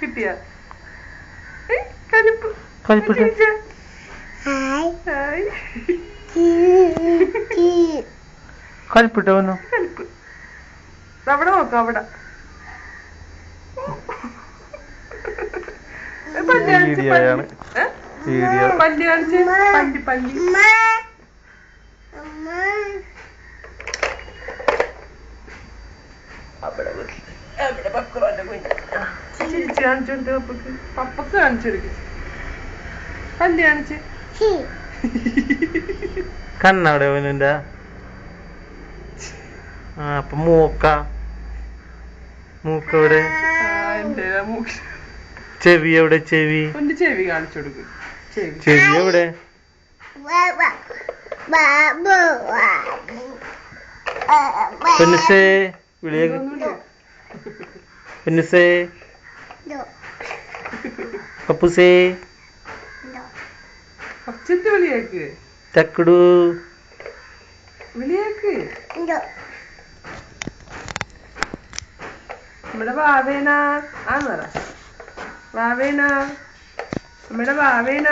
കിട്ടിയ കലിപ്പ് കലിപ്പിട്ടോ കലിപ്പ് അവിടെ നോക്കാം അവിടെ പല്ലി കാണിച്ച് പല്ലി ചിരിച്ച് കാണിച്ചോണ്ട് പപ്പക്ക് കാണിച്ചെടുക്കും പല്ലി കാണിച്ച് കണ്ണവിടെ അവനെന്താ അപ്പൊ മൂക്കവിടെ ചെവി എവിടെ ചെവി ചെവി കാണിച്ചു കൊടുക്കും ചെവി എവിടെ പെണ്ണുസേ പെണ്ണുസേ പപ്പുസേ ഒച്ചത്ത് വിളിയാക്ക് ചക്കടു വിളിയാക്ക് നമ്മുടെ വാവേന ആന്ന് പറ വാവേന നമ്മുടെ വാവേന